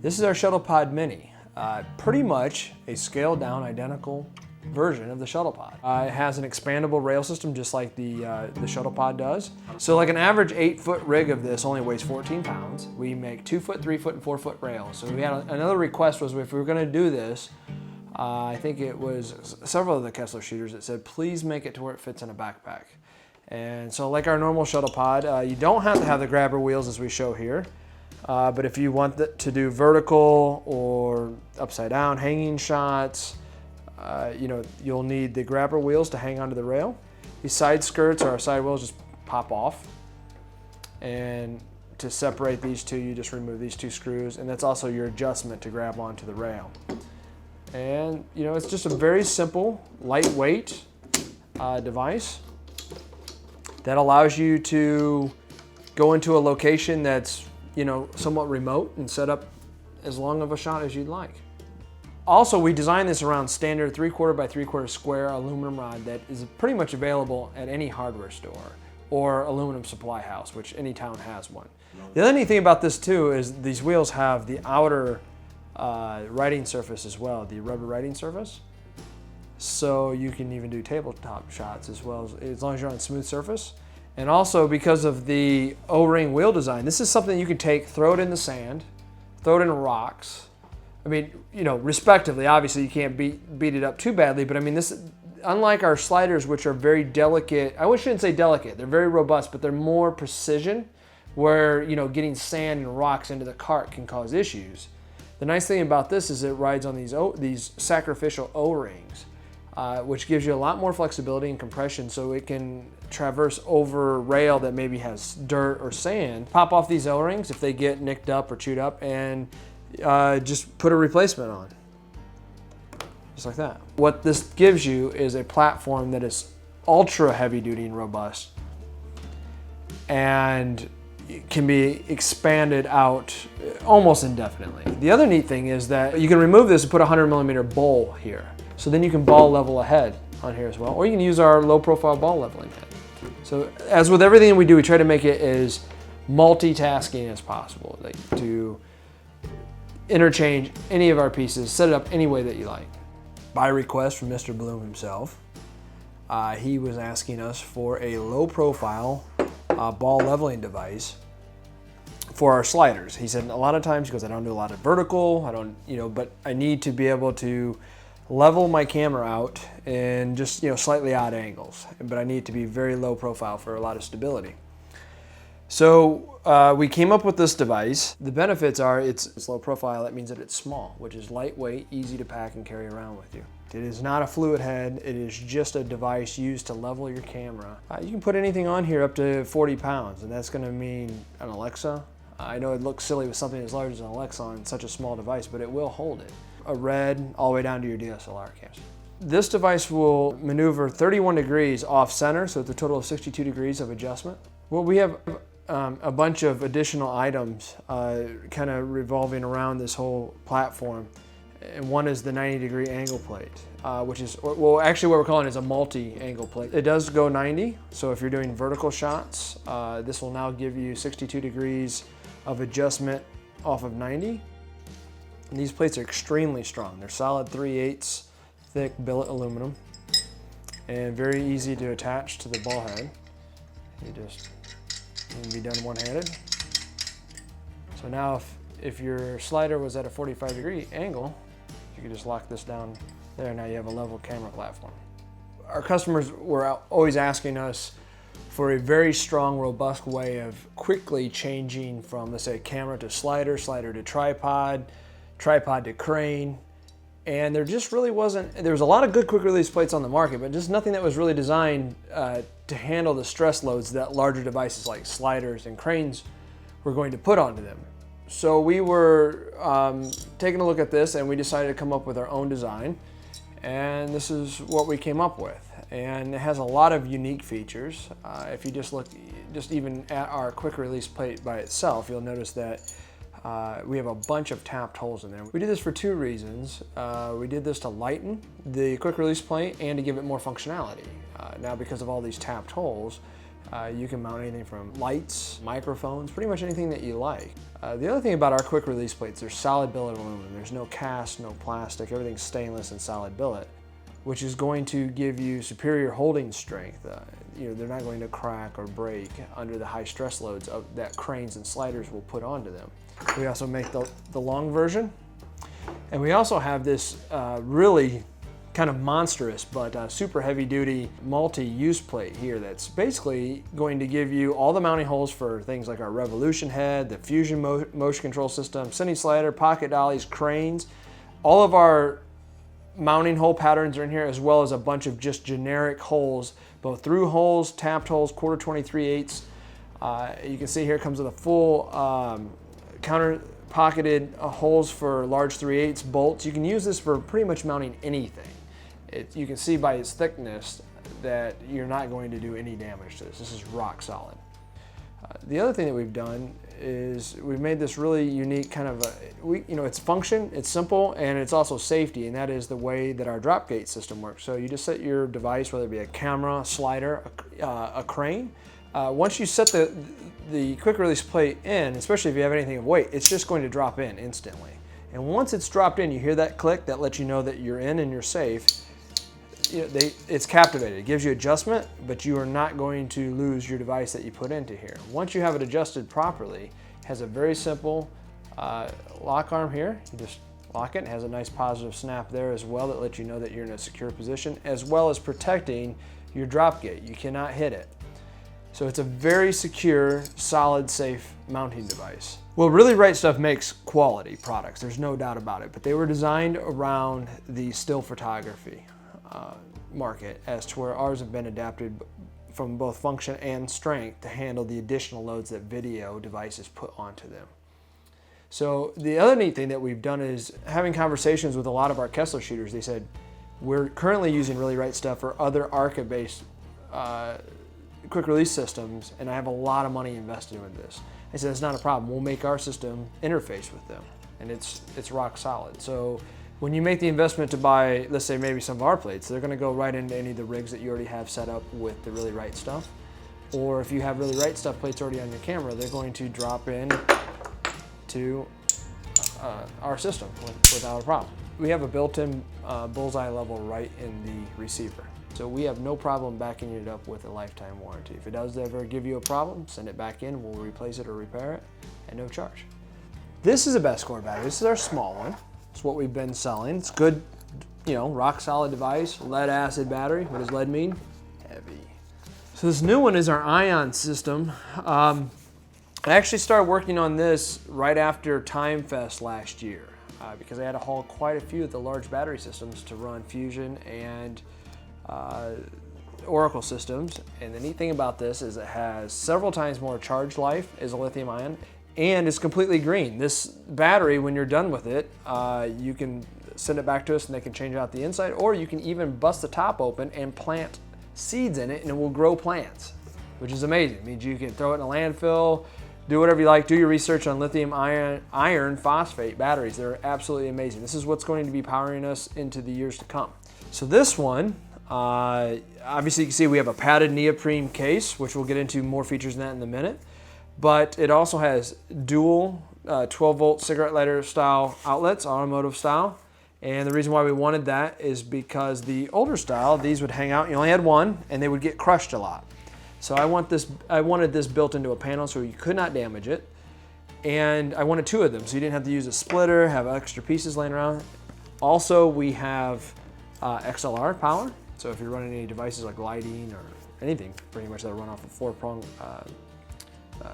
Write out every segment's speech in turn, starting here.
This is our Shuttlepod Mini. Pretty much a scaled down identical version of the Shuttlepod. It has an expandable rail system just like the Shuttlepod does. So like an average 8-foot rig of this only weighs 14 pounds. We make 2-foot, 3-foot, and 4-foot rails. So we had another request was if we were gonna do this, I think it was several of the Kessler shooters that said, please make it to where it fits in a backpack. And so like our normal Shuttlepod, you don't have to have the grabber wheels as we show here. But if you want to do vertical or upside down hanging shots, you'll need the grabber wheels to hang onto the rail. These side skirts or our side wheels just pop off. And to separate these two, you just remove these two screws, and that's also your adjustment to grab onto the rail. And it's just a very simple, lightweight device that allows you to go into a location that's somewhat remote and set up as long of a shot as you'd like. Also, we designed this around standard 3/4 by 3/4 square aluminum rod that is pretty much available at any hardware store or aluminum supply house, which any town has one. The other neat thing about this too is these wheels have the outer riding surface as well, the rubber riding surface. So you can even do tabletop shots as well, as long as you're on a smooth surface. And also because of the O-ring wheel design, this is something you can take, throw it in the sand, throw it in rocks. I mean, respectively, obviously you can't beat it up too badly, but I mean, this, unlike our sliders, which are very delicate, I shouldn't say delicate, they're very robust, but they're more precision, where, getting sand and rocks into the cart can cause issues. The nice thing about this is it rides on these sacrificial O-rings, which gives you a lot more flexibility and compression, so it can traverse over rail that maybe has dirt or sand. Pop off these O-rings if they get nicked up or chewed up, and just put a replacement on, just like that. What this gives you is a platform that is ultra heavy duty and robust, and can be expanded out almost indefinitely. The other neat thing is that you can remove this and put a 100mm bowl here. So then you can ball level ahead on here as well, or you can use our low profile ball leveling head. So as with everything we do, we try to make it as multitasking as possible, like to interchange any of our pieces, set it up any way that you like. By request from Mr. Bloom himself, he was asking us for a low profile ball leveling device for our sliders. He said a lot of times, he goes, I don't do a lot of vertical, I don't, but I need to be able to level my camera out in just slightly odd angles, but I need to be very low profile for a lot of stability. So we came up with this device. The benefits are it's low profile. That means that it's small, which is lightweight, easy to pack and carry around with you. It is not a fluid head. It is just a device used to level your camera. You can put anything on here up to 40 pounds, and that's gonna mean an Alexa. I know it looks silly with something as large as an Alexa on such a small device, but it will hold it. A Red all the way down to your DSLR cams. This device will maneuver 31 degrees off center, so it's a total of 62 degrees of adjustment. Well, we have a bunch of additional items kind of revolving around this whole platform. And one is the 90-degree angle plate, which is, well, actually what we're calling is a multi-angle plate. It does go 90, so if you're doing vertical shots, this will now give you 62 degrees of adjustment off of 90. And these plates are extremely strong. They're solid 3/8 thick billet aluminum and very easy to attach to the ball head. You can be done one-handed. So now if your slider was at a 45-degree angle, you can just lock this down there. Now you have a level camera platform. Our customers were always asking us for a very strong, robust way of quickly changing from, let's say, camera to slider, slider to tripod, tripod to crane. And there just really wasn't, there was a lot of good quick release plates on the market, but just nothing that was really designed to handle the stress loads that larger devices like sliders and cranes were going to put onto them. So we were taking a look at this, and we decided to come up with our own design, and this is what we came up with. And it has a lot of unique features. If you just look even at our quick release plate by itself, you'll notice that we have a bunch of tapped holes in there. We did this for two reasons. We did this to lighten the quick release plate and to give it more functionality. Now because of all these tapped holes, You can mount anything from lights, microphones, pretty much anything that you like. The other thing about our quick release plates, they're solid billet aluminum. There's no cast, no plastic, everything's stainless and solid billet, which is going to give you superior holding strength. They're not going to crack or break under the high stress loads that cranes and sliders will put onto them. We also make the long version, and we also have this really kind of monstrous but super heavy duty multi-use plate here that's basically going to give you all the mounting holes for things like our Revolution head, the Fusion motion control system, cine slider, pocket dollies, cranes. All of our mounting hole patterns are in here, as well as a bunch of just generic holes, both through holes, tapped holes, quarter 23/8. You can see here it comes with a full counter pocketed holes for large 3/8 bolts. You can use this for pretty much mounting anything. You can see by its thickness that you're not going to do any damage to this. This is rock solid. The other thing that we've done is we've made this really unique kind of, it's function, it's simple, and it's also safety, and that is the way that our drop gate system works. So you just set your device, whether it be a camera, a slider, a crane. Once you set the quick release plate in, especially if you have anything of weight, it's just going to drop in instantly. And once it's dropped in, you hear that click that lets you know that you're in and you're safe. It's captivated. It gives you adjustment, but you are not going to lose your device that you put into here. Once you have it adjusted properly, it has a very simple lock arm here. You just lock it. It has a nice positive snap there as well that lets you know that you're in a secure position, as well as protecting your drop gate. You cannot hit it. So it's a very secure, solid, safe mounting device. Well, Really Right Stuff makes quality products. There's no doubt about it, but they were designed around the still photography market, as to where ours have been adapted from both function and strength to handle the additional loads that video devices put onto them. So the other neat thing that we've done is having conversations with a lot of our Kessler shooters. They said, we're currently using Really Right Stuff for other ARCA-based quick release systems, and I have a lot of money invested in this. I said, it's not a problem. We'll make our system interface with them, and it's rock solid. So when you make the investment to buy, let's say maybe some of our plates, they're going to go right into any of the rigs that you already have set up with the Really Right Stuff. Or if you have Really Right Stuff plates already on your camera, they're going to drop in to our system without a problem. We have a built-in bullseye level right in the receiver. So we have no problem backing it up with a lifetime warranty. If it does ever give you a problem, send it back in, we'll replace it or repair it at no charge. This is a best core battery. This is our small one. It's what we've been selling. It's good, rock solid device, lead acid battery. What does lead mean? Heavy. So this new one is our ion system. I actually started working on this right after Time Fest last year because I had to haul quite a few of the large battery systems to run Fusion and Oracle systems. And the neat thing about this is it has several times more charge life as a lithium ion, and it's completely green. This battery, when you're done with it, you can send it back to us and they can change out the inside, or you can even bust the top open and plant seeds in it and it will grow plants, which is amazing. It means you can throw it in a landfill, do whatever you like, do your research on lithium iron phosphate batteries. They're absolutely amazing. This is what's going to be powering us into the years to come. So this one, obviously you can see we have a padded neoprene case, which we'll get into more features than that in a minute. But it also has dual 12-volt cigarette lighter style outlets, automotive style. And the reason why we wanted that is because the older style, these would hang out. You only had one, and they would get crushed a lot. So I wanted this built into a panel so you could not damage it. And I wanted two of them, so you didn't have to use a splitter, have extra pieces laying around. Also, we have XLR power. So if you're running any devices like lighting or anything, pretty much that'll run off a 4-prong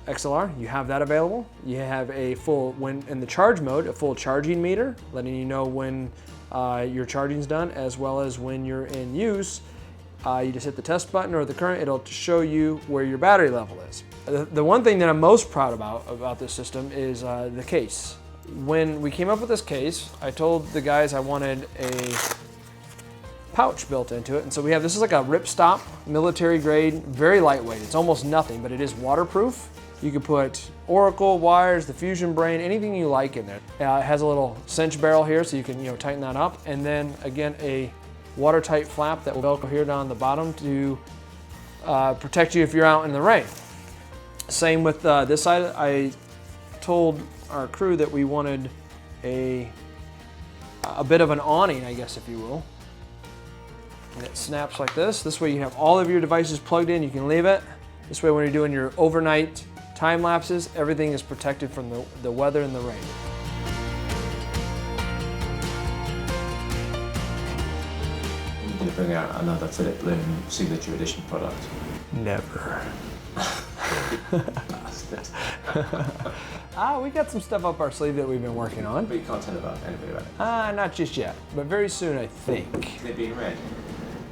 XLR, you have that available. You have a full, when in the charge mode, a full charging meter, letting you know when your charging's done, as well as when you're in use. You just hit the test button or the current, it'll show you where your battery level is. The one thing that I'm most proud about this system is the case. When we came up with this case, I told the guys I wanted a pouch built into it, and so we have, this is like a ripstop, military grade, very lightweight. It's almost nothing, but it is waterproof. You can put Oracle wires, the Fusion brain, anything you like in there. It has a little cinch barrel here, so you can tighten that up, and then again a watertight flap that will Velcro here down the bottom to protect you if you're out in the rain. Same with this side. I told our crew that we wanted a bit of an awning, I guess, if you will. And it snaps like this. This way you have all of your devices plugged in, you can leave it. This way when you're doing your overnight time lapses, everything is protected from the weather and the rain. You're going to bring out another Philip Bloom signature edition product? Never. Bastard. We got some stuff up our sleeve that we've been working on. But you can't tell anybody about it? Not just yet, but very soon, I think. Is it being red?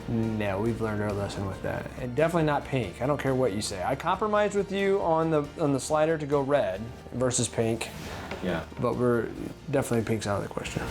No, we've learned our lesson with that. And definitely not pink. I don't care what you say. I compromised with you on the slider to go red versus pink. Yeah. But we're definitely pink's out of the question.